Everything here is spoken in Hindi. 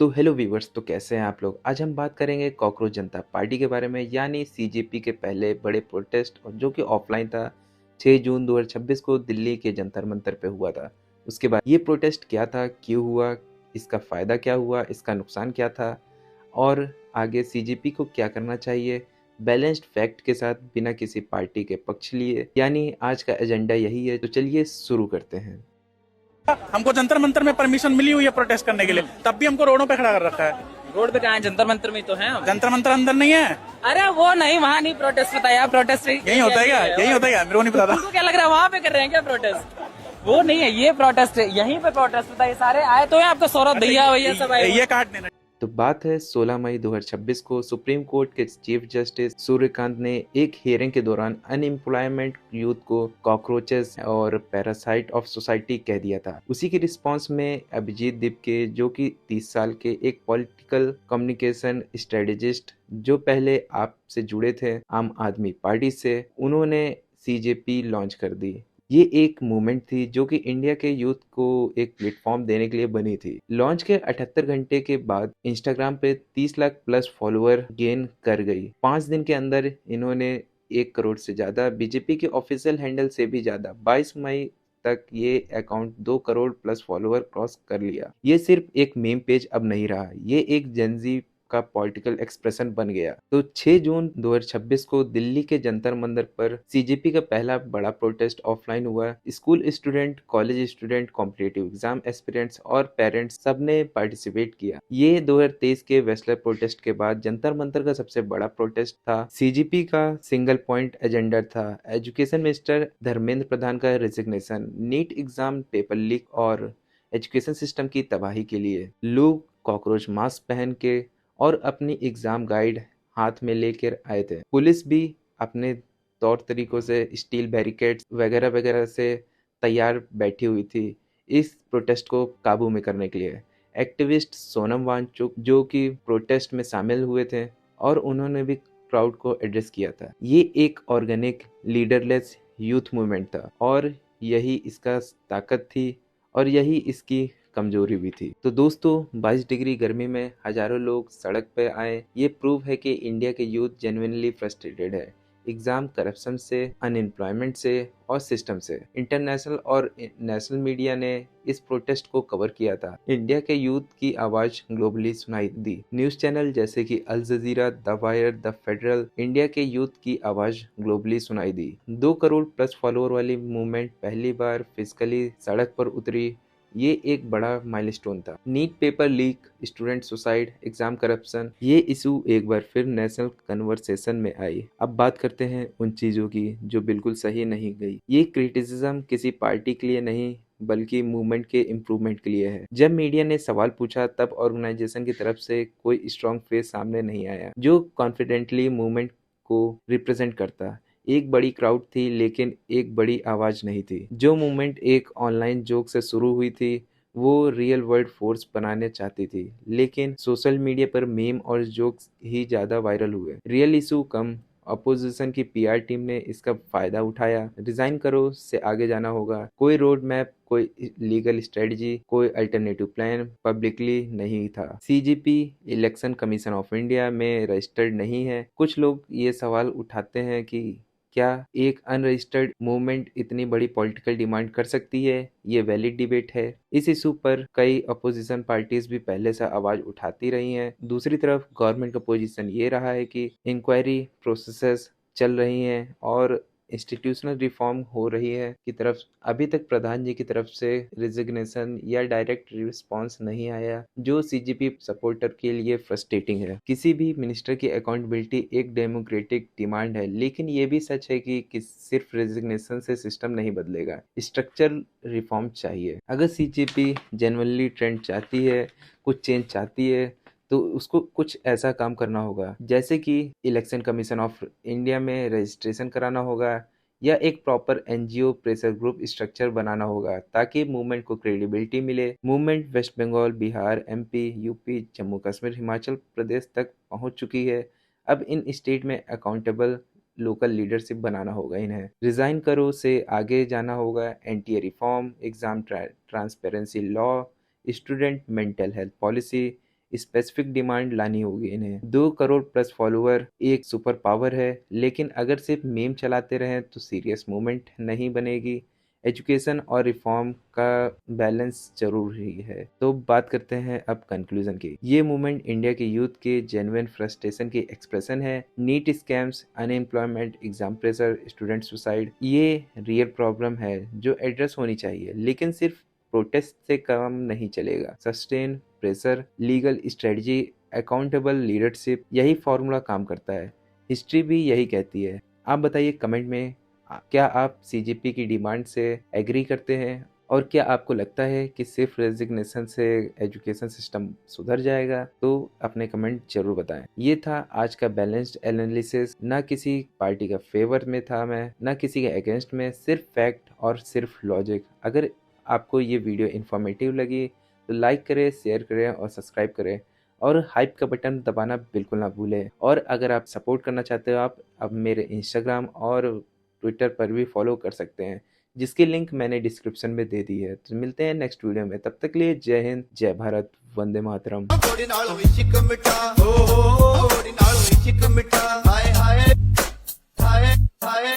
तो हेलो व्यूवर्स, तो कैसे हैं आप लोग। आज हम बात करेंगे कॉकरोच जनता पार्टी के बारे में, यानी सीजेपी के पहले बड़े प्रोटेस्ट और जो कि ऑफलाइन था। 6 जून 2026 को दिल्ली के जंतर मंतर पे हुआ था। उसके बाद ये प्रोटेस्ट क्या था, क्यों हुआ, इसका फ़ायदा क्या हुआ, इसका नुकसान क्या था और आगे सीजेपी को क्या करना चाहिए, बैलेंस्ड फैक्ट के साथ, बिना किसी पार्टी के पक्ष लिए। यानी आज का एजेंडा यही है। तो चलिए शुरू करते हैं। हमको जंतर मंतर में परमिशन मिली हुई है प्रोटेस्ट करने के लिए, तब भी हमको रोडों पे खड़ा कर रखा है। रोड पे कहाँ है? जंतर मंतर में ही तो है हम। जंतर मंतर अंदर नहीं है। अरे वो नहीं, वहाँ नहीं प्रोटेस्ट होता है, प्रोटेस्ट यही होता है क्या? यही होता है क्या? मेरे को नहीं पता था। तुमको क्या लग रहा है वहाँ पे कर रहे हैं क्या प्रोटेस्ट? वो नहीं है, ये प्रोटेस्ट है, यहीं पे प्रोटेस्ट होता है। ये सारे आए तो है, आपको सौरभ भैया भैया सब आए। ये काट देना। तो बात है 16 मई 2026 को सुप्रीम कोर्ट के चीफ जस्टिस सूर्यकांत ने एक हियरिंग के दौरान अनएम्प्लॉयमेंट यूथ को कॉकरोचेस और पैरासाइट ऑफ सोसाइटी कह दिया था। उसी के रिस्पांस में अभिजीत दीपके, जो कि 30 साल के एक पॉलिटिकल कम्युनिकेशन स्ट्रेटेजिस्ट जो पहले आप से जुड़े थे आम आदमी पार्टी से, उन्होंने सीजेपी लॉन्च कर दी। ये एक मूवमेंट थी जो कि इंडिया के यूथ को एक प्लेटफॉर्म देने के लिए बनी थी। लॉन्च के 78 घंटे के बाद इंस्टाग्राम पे 30 लाख प्लस फॉलोअर गेन कर गई। 5 दिन के अंदर इन्होंने 1 करोड़ से ज्यादा, बीजेपी के ऑफिशियल हैंडल से भी ज्यादा, 22 मई तक ये account 2 crore plus follower cross कर लिया। ये सिर्फ एक मीम पेज अब नहीं रहा, ये एक जेनजी का पॉलिटिकल एक्सप्रेशन बन गया। तो 6 जून 2026 को दिल्ली के जंतर मंतर पर सीजेपी का पहला बड़ा प्रोटेस्ट ऑफलाइन हुआ। School student, college student, competitive exam aspirants और पेरेंट्स सबने पार्टिसिपेट किया। ये 2023 के वेस्लर प्रोटेस्ट के बाद जंतर मंतर का सबसे बड़ा प्रोटेस्ट था। सीजेपी का सिंगल पॉइंट एजेंडा था एजुकेशन मिनिस्टर धर्मेंद्र प्रधान का resignation, NEET exam paper leak और एजुकेशन सिस्टम की तबाही के लिए। लोग कॉकरोच मास्क पहन के और अपनी एग्जाम गाइड हाथ में लेकर आए थे। पुलिस भी अपने तौर तरीकों से स्टील बैरिकेड्स वगैरह वगैरह से तैयार बैठी हुई थी इस प्रोटेस्ट को काबू में करने के लिए। एक्टिविस्ट सोनम वांगचुक जो कि प्रोटेस्ट में शामिल हुए थे और उन्होंने भी क्राउड को एड्रेस किया था। ये एक ऑर्गेनिक लीडरलेस यूथ मूवमेंट था और यही इसका ताकत थी और यही इसकी कमजोरी भी थी। तो दोस्तों, 22 डिग्री गर्मी में हजारों लोग सड़क पे आए। ये प्रूव है कि इंडिया के यूथ जेन्युइनली फ्रस्ट्रेटेड है एग्जाम करप्शन से, अनएम्प्लॉयमेंट से और सिस्टम से। इंटरनेशनल और नेशनल मीडिया ने इस प्रोटेस्ट को कवर किया था। इंडिया के यूथ की आवाज ग्लोबली सुनाई दी। न्यूज चैनल जैसे कि Al Jazeera, the Wire, the Federal, India के यूथ की आवाज ग्लोबली सुनाई दी। 2 करोड़ प्लस फॉलोअर वाली मूवमेंट पहली बार फिजिकली सड़क पर उतरी। ये एक बड़ा माइलस्टोन था। NEET paper leak, student suicide, exam corruption, ये इशू एक बार फिर नेशनल कन्वर्सेशन में आई। अब बात करते हैं उन चीजों की जो बिल्कुल सही नहीं गई। ये क्रिटिसिज्म किसी पार्टी के लिए नहीं बल्कि मूवमेंट के इम्प्रूवमेंट के लिए है। जब मीडिया ने सवाल पूछा तब ऑर्गेनाइजेशन की तरफ से कोई स्ट्रॉन्ग फेस सामने नहीं आया जो कॉन्फिडेंटली मूवमेंट को रिप्रेजेंट करता। एक बड़ी क्राउड थी लेकिन एक बड़ी आवाज नहीं थी। जो मूवमेंट एक ऑनलाइन जोक से शुरू हुई थी वो रियल वर्ल्ड फोर्स बनाने चाहती थी, लेकिन सोशल मीडिया पर मीम और जोक्स ही ज्यादा वायरल हुए। रियल इशू कम। अपोजिशन की पीआर टीम ने इसका फायदा उठाया। रिजाइन करो से आगे जाना होगा। कोई रोड मैप, कोई लीगल स्ट्रेटजी, कोई अल्टरनेटिव प्लान पब्लिकली नहीं था। CGP election commission of India में रजिस्टर्ड नहीं है। कुछ लोग ये सवाल उठाते हैं कि क्या एक अनरजिस्टर्ड मूवमेंट इतनी बड़ी पॉलिटिकल डिमांड कर सकती है। ये वैलिड डिबेट है। इस इशू पर कई अपोजिशन पार्टीज भी पहले से आवाज उठाती रही हैं। दूसरी तरफ गवर्नमेंट का पोजीशन ये रहा है कि इंक्वायरी प्रोसेसेस चल रही हैं और इंस्टीट्यूशनल रिफॉर्म हो रही है की तरफ अभी तक प्रधान जी की तरफ से रिजिग्नेशन या डायरेक्ट रिस्पांस नहीं आया, जो सीजीपी सपोर्टर के लिए फ्रस्ट्रेटिंग है। किसी भी मिनिस्टर की अकाउंटेबिलिटी एक डेमोक्रेटिक डिमांड है, लेकिन ये भी सच है कि सिर्फ रेजिग्नेशन से सिस्टम नहीं बदलेगा। स्ट्रक्चरल रिफॉर्म चाहिए। अगर सीजीपी जेन्युइनली ट्रेंड चाहती है, कुछ चेंज चाहती है, तो उसको कुछ ऐसा काम करना होगा जैसे कि इलेक्शन कमीशन ऑफ इंडिया में रजिस्ट्रेशन कराना होगा या एक proper NGO pressure group structure बनाना होगा ताकि मूवमेंट को क्रेडिबिलिटी मिले। Movement West Bengal, Bihar, MP, UP, Jammu Kashmir, Himachal Pradesh तक पहुंच चुकी है। अब इन स्टेट में अकाउंटेबल लोकल लीडरशिप बनाना होगा। इन्हें रिजाइन करो से आगे जाना होगा। NTA reform, exam transparency law, student mental health policy, specific demand लानी होगी इन्हें। 2 करोड़ प्लस फॉलोअर एक सुपर पावर है, लेकिन अगर सिर्फ मीम चलाते रहें तो सीरियस मूवमेंट नहीं बनेगी। एजुकेशन और रिफॉर्म का बैलेंस जरूरी है। तो बात करते हैं अब कंक्लूजन की। ये मूवमेंट इंडिया के यूथ के जेन्युइन फ्रस्ट्रेशन की एक्सप्रेशन है। NEET scams, unemployment, exam pressure, student suicide, ये रियल प्रॉब्लम है जो एड्रेस होनी चाहिए, लेकिन सिर्फ प्रोटेस्ट से काम नहीं चलेगा। Sustain pressure, legal strategy, accountable leadership, यही फॉर्मूला काम करता है। हिस्ट्री भी यही कहती है। आप बताइए कमेंट में, क्या आप सीजेपी की डिमांड से एग्री करते हैं, और क्या आपको लगता है कि सिर्फ रेजिग्नेशन से एजुकेशन सिस्टम सुधर जाएगा? तो अपने कमेंट जरूर बताएं। ये था आज का बैलेंस्ड एनालिसिस। ना किसी पार्टी का फेवर में था मैं, ना किसी के अगेंस्ट में, सिर्फ फैक्ट और सिर्फ लॉजिक। अगर आपको ये वीडियो इन्फॉर्मेटिव लगी तो लाइक करें, शेयर करें और सब्सक्राइब करें, और हाइप का बटन दबाना बिल्कुल ना भूलें। और अगर आप सपोर्ट करना चाहते हो, आप अब मेरे इंस्टाग्राम और ट्विटर पर भी फॉलो कर सकते हैं, जिसकी लिंक मैंने डिस्क्रिप्शन में दे दी है। तो मिलते हैं नेक्स्ट वीडियो में, तब तक के लिए जय हिंद, जय भारत, वंदे मातरम। हाय हाय हाय हाय।